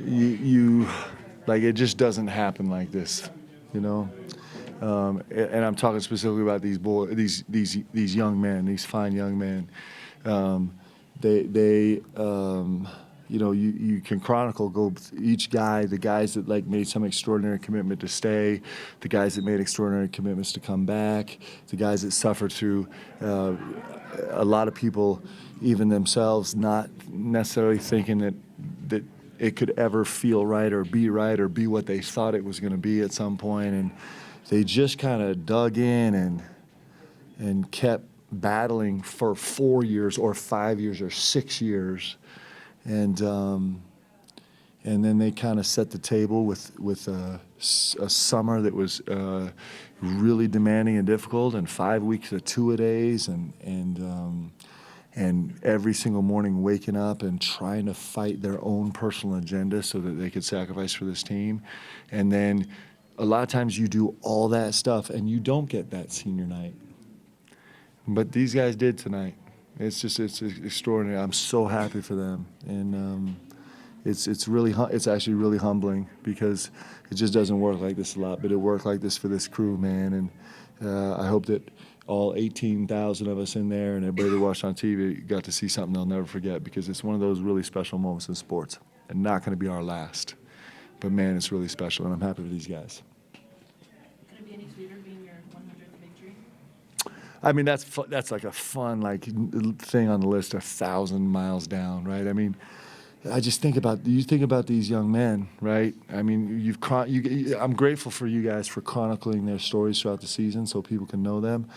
you like it just doesn't happen like this, you know. And I'm talking specifically about these young men, these fine young men. Um, they you know, you can chronicle each guy, the guys that like made some extraordinary commitment to stay, the guys that made extraordinary commitments to come back, the guys that suffered through a lot of people, even themselves, not necessarily thinking that it could ever feel right or be what they thought it was going to be at some point, and they just kind of dug in and kept battling for 4 years or 5 years or 6 years. And then they kind of set the table with a summer that was really demanding and difficult, and 5 weeks of two-a-days, and every single morning waking up and trying to fight their own personal agenda so that they could sacrifice for this team. And then a lot of times you do all that stuff and you don't get that senior night. But these guys did tonight. It's extraordinary. I'm so happy for them, and it's actually really humbling because it just doesn't work like this a lot. But it worked like this for this crew, man. And I hope that all 18,000 of us in there and everybody that watched on TV got to see something they'll never forget, because it's one of those really special moments in sports, and not going to be our last. But man, it's really special, and I'm happy for these guys. Could it be any sweeter being your 100th victory? I mean, that's like a fun thing on the list, 1,000 miles down, right? I mean, I just think about these young men, right? I mean, I'm grateful for you guys for chronicling their stories throughout the season so people can know them.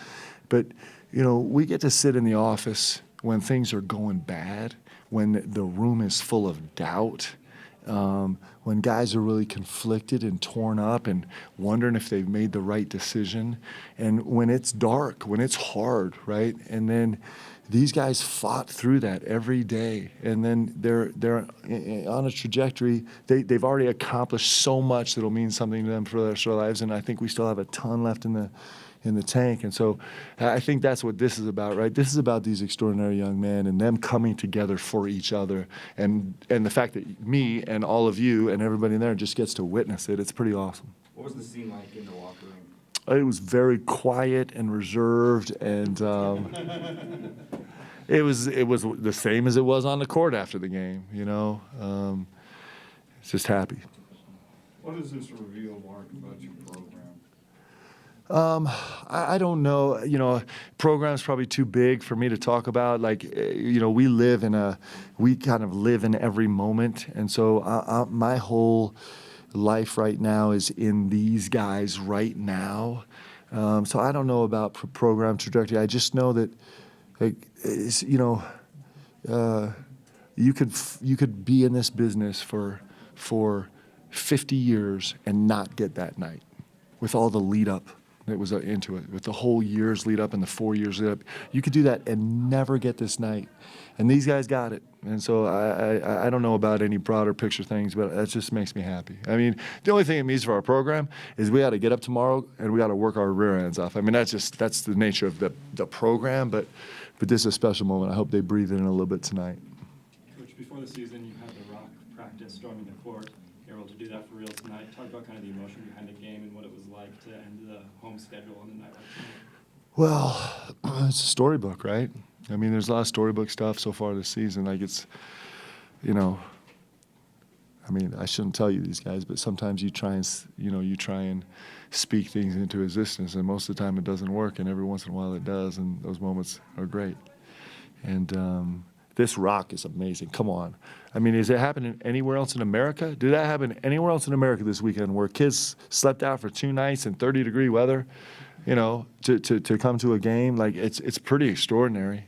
But you know, we get to sit in the office when things are going bad, when the room is full of doubt, when guys are really conflicted and torn up and wondering if they've made the right decision, and when it's dark, when it's hard, right? And then these guys fought through that every day, and then they're on a trajectory. They've already accomplished so much that'll mean something to them for the rest of their lives, and I think we still have a ton left in the tank. And so I think that's what this is about, right? This is about these extraordinary young men and them coming together for each other, and the fact that me and all of you and everybody in there just gets to witness it. It's pretty awesome. What was the scene like in the locker room? It was very quiet and reserved, and it was the same as it was on the court after the game. You know, it's just happy. What does this reveal, Mark, about your program? I don't know. You know, program's probably too big for me to talk about. Like, you know, we kind of live in every moment, and so my whole life right now is in these guys right now. So I don't know about program trajectory. I just know that, like, you know, you could be in this business for 50 years and not get that night, with all the lead up that was into it, with the whole year's lead up and the 4 years lead up. You could do that and never get this night. And these guys got it. And so I don't know about any broader picture things, but that just makes me happy. I mean, the only thing it means for our program is we got to get up tomorrow and we got to work our rear ends off. I mean, that's the nature of the program, but this is a special moment. I hope they breathe in a little bit tonight. Coach, before the season, you had the rock practice storming the court. You're able to do that for real tonight. Talk about kind of the emotion behind the game and what it was like to end the home schedule on the night like tonight. Well, it's a storybook, right? I mean, there's a lot of storybook stuff so far this season. Like, it's, you know, I mean, I shouldn't tell you these guys, but sometimes you try and speak things into existence, and most of the time it doesn't work, and every once in a while it does, and those moments are great. And this rock is amazing. Come on. I mean, is it happening anywhere else in America? Did that happen anywhere else in America this weekend where kids slept out for 2 nights in 30-degree weather, you know, to come to a game? Like, it's pretty extraordinary.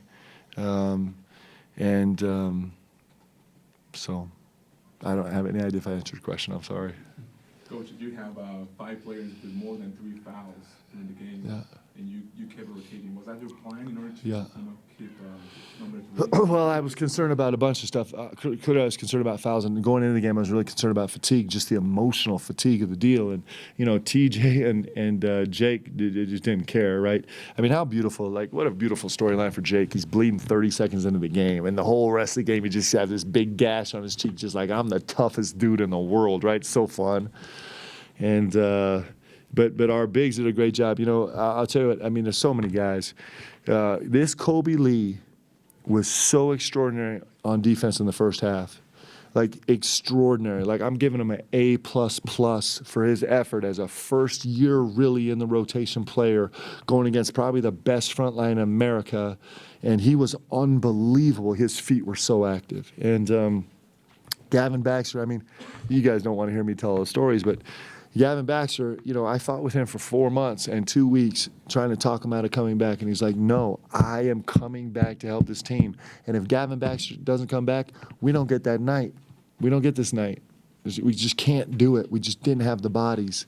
So I don't have any idea if I answered your question. I'm sorry. Coach, you do have 5 players with more than 3 fouls in the game. Yeah. and you kept rotating. Was that your plan in order to Yeah. keep numbers really? Well, I was concerned about a bunch of stuff. I was concerned about fouls, and going into the game, I was really concerned about fatigue, just the emotional fatigue of the deal. And TJ and Jake just didn't care, right? I mean, how beautiful! Like, what a beautiful storyline for Jake. He's bleeding 30 seconds into the game, and the whole rest of the game, he just has this big gash on his cheek, just like I'm the toughest dude in the world, right? So fun, and. But our bigs did a great job. I'll tell you what. I mean, there's so many guys. This Kobe Lee was so extraordinary on defense in the first half, like extraordinary. Like I'm giving him an A++ for his effort as a first year really in the rotation player, going against probably the best front line in America, and he was unbelievable. His feet were so active. And Gavin Baxter. I mean, you guys don't want to hear me tell those stories, but. Gavin Baxter, I fought with him for 4 months and 2 weeks trying to talk him out of coming back. And he's like, no, I am coming back to help this team. And if Gavin Baxter doesn't come back, we don't get that night. We don't get this night. We just can't do it. We just didn't have the bodies.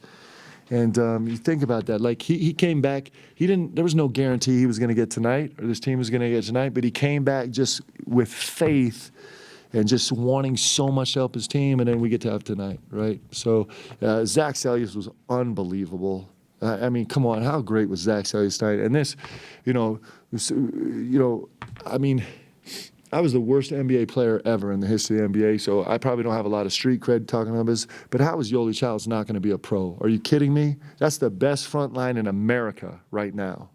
And you think about that. Like, he came back. There was no guarantee he was going to get tonight or this team was going to get tonight. But he came back just with faith and just wanting so much to help his team, and then we get to have tonight, right? So Zach Sellius was unbelievable. I mean, come on, how great was Zach Sellius tonight? And this, I mean, I was the worst NBA player ever in the history of the NBA, so I probably don't have a lot of street cred talking about this, but how is Yoli Childs not going to be a pro? Are you kidding me? That's the best front line in America right now.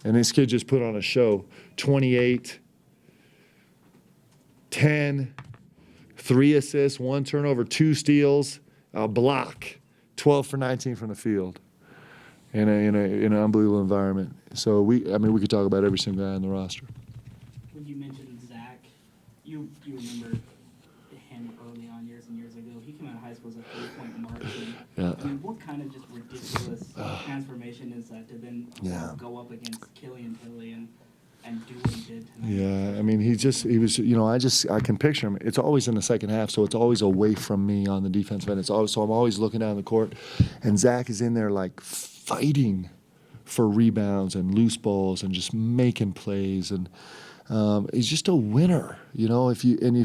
And this kid just put on a show, 28, 10, 3 assists, 1 turnover, 2 steals, a block, 12 for 19 from the field in an unbelievable environment. So we could talk about every single guy on the roster. When you mentioned Zach, you remember him early on years and years ago. He came out of high school as a 3-point marksman. Yeah. I mean, what kind of just ridiculous transformation is that to then go up against Killian Tilly and do what he did tonight? Yeah, I mean, he was, I can picture him. It's always in the second half, so it's always away from me on the defensive end. So I'm always looking down the court, and Zach is in there like fighting for rebounds and loose balls and just making plays, and he's just a winner, and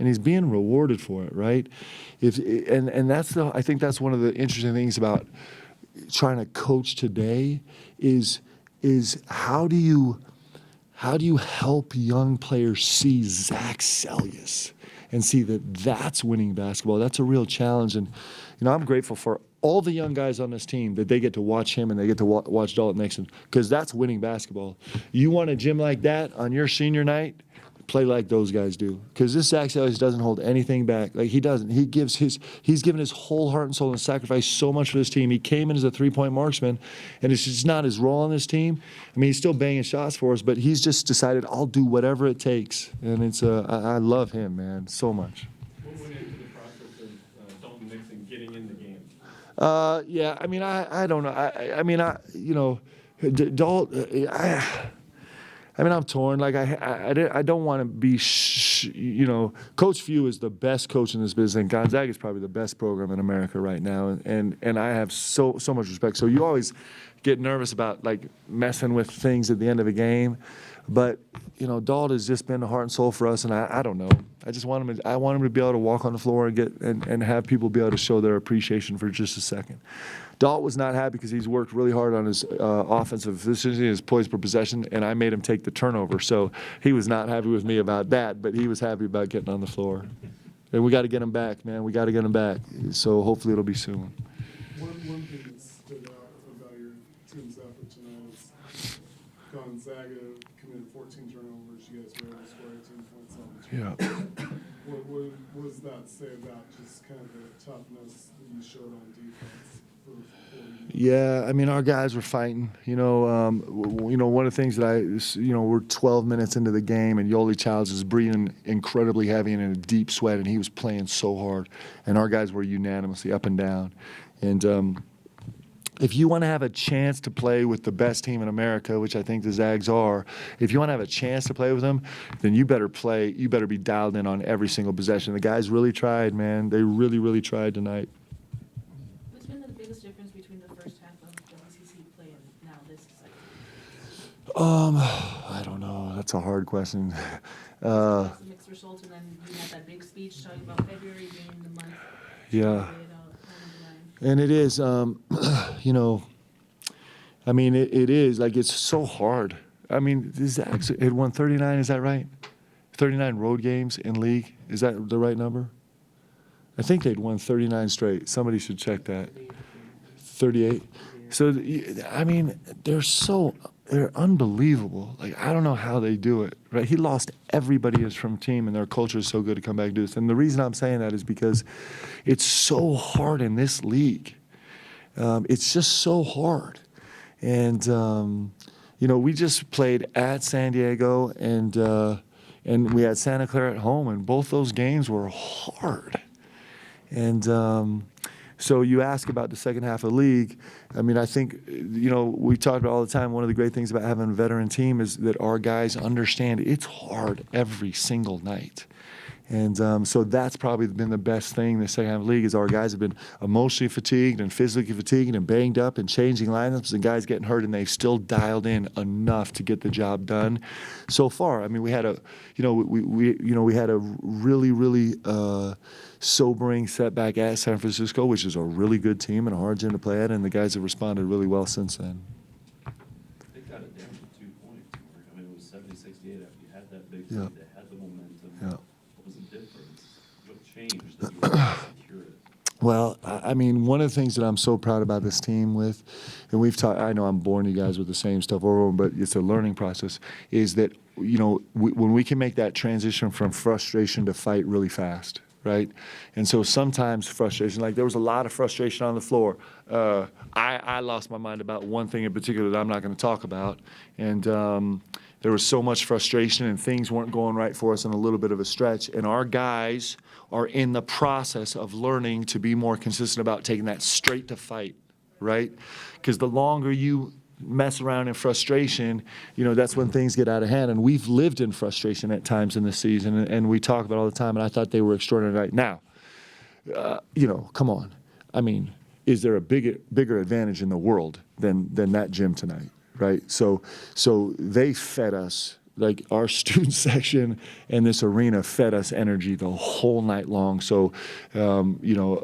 he's being rewarded for it, right? I think that's one of the interesting things about trying to coach today is how do you help young players see Zach Sellius and see that that's winning basketball? That's a real challenge, and I'm grateful for all the young guys on this team that they get to watch him and they get to watch Dalton Nixon, because that's winning basketball. You want a gym like that on your senior night? Play like those guys do, because this Zach Sellius doesn't hold anything back. Like, he doesn't. He's given his whole heart and soul and sacrificed so much for this team. He came in as a 3-point marksman, and it's just not his role on this team. I mean, he's still banging shots for us, but he's just decided, I'll do whatever it takes. And it's I love him, man, so much. What went into the process of Dalton Nixon getting in the game? Yeah, I mean, I don't know. Dalton. I mean, I'm torn. Like, I don't want to be, Coach Few is the best coach in this business, and Gonzaga is probably the best program in America right now, and I have so much respect. So you always get nervous about, like, messing with things at the end of a game, but Dalt has just been the heart and soul for us, and I don't know. I just want him. I want him to be able to walk on the floor and have people be able to show their appreciation for just a second. Dalt was not happy because he's worked really hard on his offensive efficiency, his poise per possession, and I made him take the turnover. So he was not happy with me about that, but he was happy about getting on the floor. And we got to get him back, man. We got to get him back. So hopefully it'll be soon. One thing that stood out about your team's effort tonight is Gonzaga committed 14 turnovers. You guys were able to score 18.7. Yeah. What does that say about just kind of the toughness that you showed on defense? Yeah, I mean, our guys were fighting. One of the things that we're 12 minutes into the game, and Yoli Childs is breathing incredibly heavy and in a deep sweat, and he was playing so hard. And our guys were unanimously up and down. And if you want to have a chance to play with the best team in America, which I think the Zags are, if you want to have a chance to play with them, then you better play. You better be dialed in on every single possession. The guys really tried, man. They really, really tried tonight. What's been the biggest difference I don't know. That's a hard question. Lots of mixed results, and then you had that big speech talking about February being the month. Yeah. to get it out on the line. And it is, you know, I mean, it is like it's so hard. I mean, Zach had won 39. Is that right? 39 road games in league. Is that the right number? I think they'd won 39 straight. Somebody should check that. 38. So I mean, they're unbelievable. Like I don't know how they do it. Right? He lost everybody is from team, and their culture is so good to come back and do this. And the reason I'm saying that is because it's so hard in this league. It's just so hard. And you know, we just played at San Diego, and we had Santa Clara at home, and both those games were hard. And so you ask about the second half of the league. I mean, I think, you know, we talk about all the time, one of the great things about having a veteran team is that our guys understand it's hard every single night. And so that's probably been the best thing in the second half of the league is our guys have been emotionally fatigued and physically fatigued and banged up and changing lineups and guys getting hurt, and they've still dialed in enough to get the job done. So far, I mean, we had a, you know, we had a really sobering setback at San Francisco, which is a really good team and a hard gym to play at, and the guys have responded really well since then. They got it down to 2 points. I mean, it was 70-68 after you had that big Yeah. lead. They had the momentum. Yeah. What was the difference? What changed that you were able to secure it? Well, I mean, one of the things that I'm so proud about this team with, and we've talked, I know I'm boring you guys with the same stuff over, but it's a learning process, is that, you know, when we can make that transition from frustration to fight really fast, right? And so sometimes frustration, like there was a lot of frustration on the floor. I lost my mind about one thing in particular that I'm not going to talk about. And there was so much frustration and things weren't going right for us in a little bit of a stretch. And our guys are in the process of learning to be more consistent about taking that straight to fight, right? Because the longer you mess around in frustration, you know, that's when things get out of hand. And we've lived in frustration at times in this season, and we talk about it all the time, and I thought they were extraordinary. Now, you know, come on. I mean, is there a bigger advantage in the world than that gym tonight, right? So they fed us, like our student section and this arena fed us energy the whole night long. So, you know,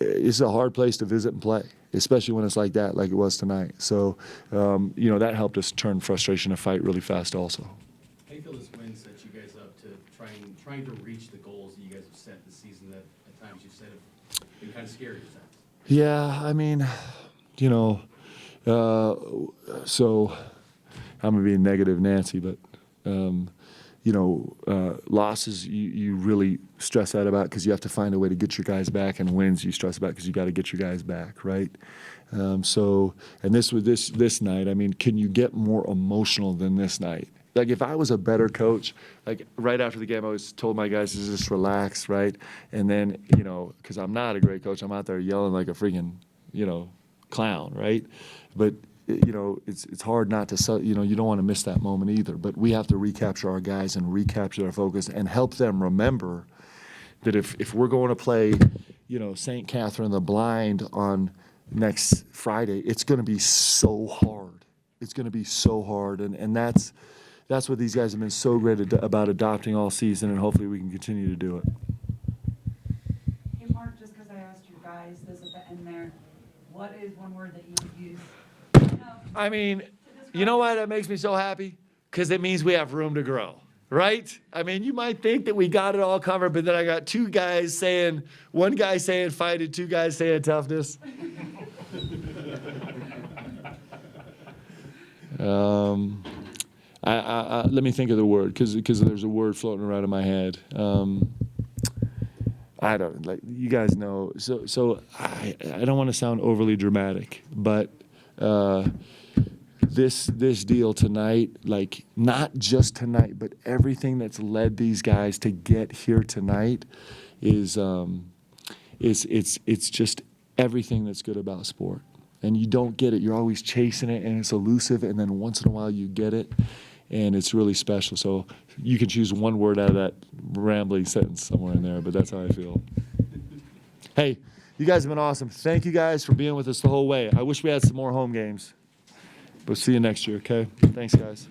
it's a hard place to visit and play, especially when it's like that, like it was tonight. So, you know, that helped us turn frustration to fight really fast also. How do you feel this win sets you guys up to trying to reach the goals that you guys have set this season that at times you've said have been kind of scary at times? Yeah, I mean, you know, so I'm going to be a negative Nancy, but, you know, losses you really stress out about because you have to find a way to get your guys back, and wins you stress about because you got to get your guys back, right? So, and this night, I mean, can you get more emotional than this night? Like if I was a better coach, like right after the game, I always told my guys to just relax, right? And then, you know, because I'm not a great coach, I'm out there yelling like a freaking, you know, clown, right? But you know, it's hard not to, you know, you don't want to miss that moment either. But we have to recapture our guys and recapture their focus and help them remember that if we're going to play, you know, St. Catherine the Blind on next Friday, it's going to be so hard. It's going to be so hard, and that's what these guys have been so great about adopting all season, and hopefully we can continue to do it. Hey, Mark, just because I asked you guys this at the end there, what is one word that you would use? I mean, you know why that makes me so happy? Because it means we have room to grow, right? I mean, you might think that we got it all covered, but then I got one guy saying fight and two guys saying toughness. Let me think of the word, because there's a word floating around in my head. I don't, like, you guys know. So I don't want to sound overly dramatic, but this deal tonight, like not just tonight, but everything that's led these guys to get here tonight is it's just everything that's good about sport. And you don't get it. You're always chasing it, and it's elusive, and then once in a while you get it, and it's really special. So you can choose one word out of that rambling sentence somewhere in there, but that's how I feel. Hey, You guys have been awesome. Thank you guys for being with us the whole way. I wish we had some more home games. But see you next year, okay? Thanks, guys.